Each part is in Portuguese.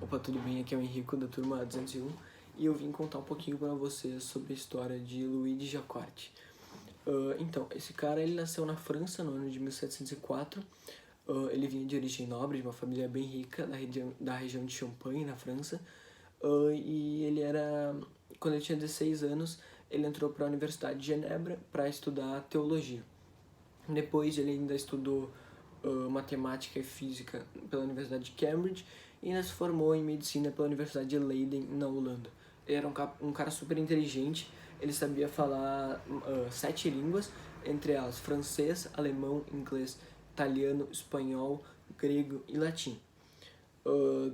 Opa, tudo bem? Aqui é o Henrico da turma 201 e eu vim contar um pouquinho para vocês sobre a história de Louis de Jacquard. Então, esse cara ele nasceu na França no ano de 1704. Ele vinha de origem nobre, de uma família bem rica da região de Champagne, na França. E ele era, quando ele tinha 16 anos, ele entrou para a Universidade de Genebra para estudar teologia. Depois ele ainda estudou matemática e física pela Universidade de Cambridge e ainda se formou em medicina pela Universidade de Leiden, na Holanda. Ele era um cara super inteligente, ele sabia falar 7 línguas, entre elas francês, alemão, inglês, italiano, espanhol, grego e latim.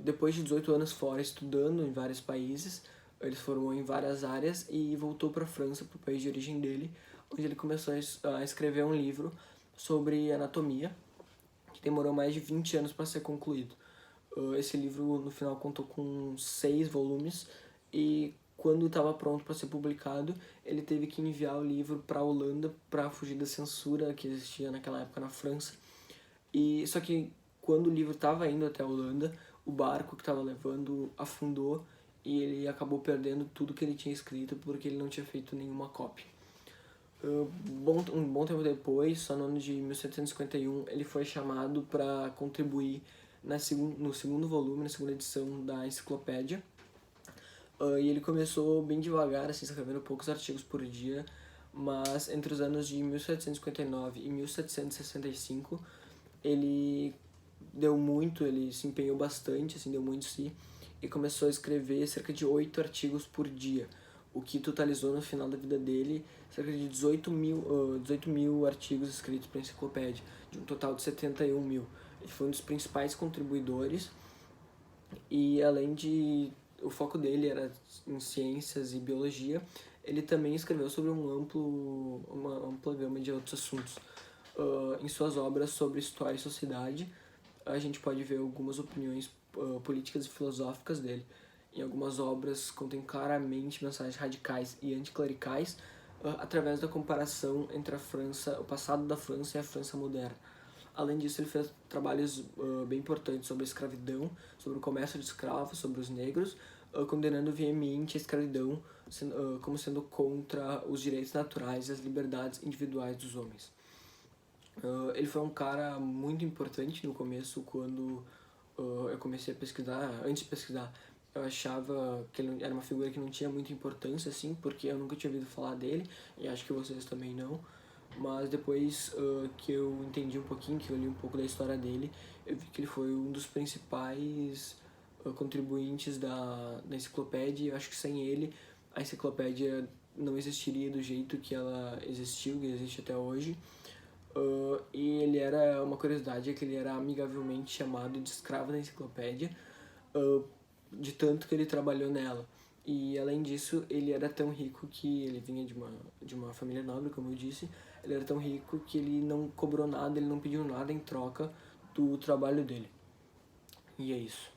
Depois de 18 anos fora estudando em vários países, ele se formou em várias áreas e voltou para a França, para o país de origem dele, onde ele começou a escrever um livro sobre anatomia, que demorou mais de 20 anos para ser concluído. Esse livro, no final, contou com 6 volumes e, quando estava pronto para ser publicado, ele teve que enviar o livro para a Holanda para fugir da censura que existia naquela época na França. Só que, quando o livro estava indo até a Holanda, o barco que estava levando afundou e ele acabou perdendo tudo que ele tinha escrito porque ele não tinha feito nenhuma cópia. Um bom tempo depois, só no ano de 1751, ele foi chamado para contribuir no segundo volume, na segunda edição da enciclopédia. E ele começou bem devagar, assim, escrevendo poucos artigos por dia, mas entre os anos de 1759 e 1765, ele ele se empenhou bastante, assim, deu muito de si, e começou a escrever cerca de 8 artigos por dia, o que totalizou no final da vida dele cerca de 18 mil artigos escritos para a enciclopédia, de um total de 71 mil. Ele foi um dos principais contribuidores e, além de o foco dele era em ciências e biologia, ele também escreveu sobre uma ampla gama de outros assuntos. Em suas obras sobre história e sociedade, a gente pode ver algumas opiniões políticas e filosóficas dele. Em algumas obras contém claramente mensagens radicais e anticlericais, através da comparação entre o passado da França e a França moderna. Além disso, ele fez trabalhos bem importantes sobre a escravidão, sobre o comércio de escravos, sobre os negros, condenando veemente a escravidão como sendo contra os direitos naturais e as liberdades individuais dos homens. Ele foi um cara muito importante no começo, quando eu comecei a pesquisar. Antes de pesquisar, eu achava que ele era uma figura que não tinha muita importância, assim, porque eu nunca tinha ouvido falar dele, e acho que vocês também não. Mas depois que eu entendi um pouquinho, que eu li um pouco da história dele, eu vi que ele foi um dos principais contribuintes da enciclopédia, e eu acho que sem ele a enciclopédia não existiria do jeito que ela existiu, que existe até hoje. E ele era, uma curiosidade, é que ele era amigavelmente chamado de escravo da enciclopédia, de tanto que ele trabalhou nela. E, além disso, ele era tão rico que ele vinha de uma família nobre, como eu disse. Ele era tão rico que ele não cobrou nada, ele não pediu nada em troca do trabalho dele. E é isso.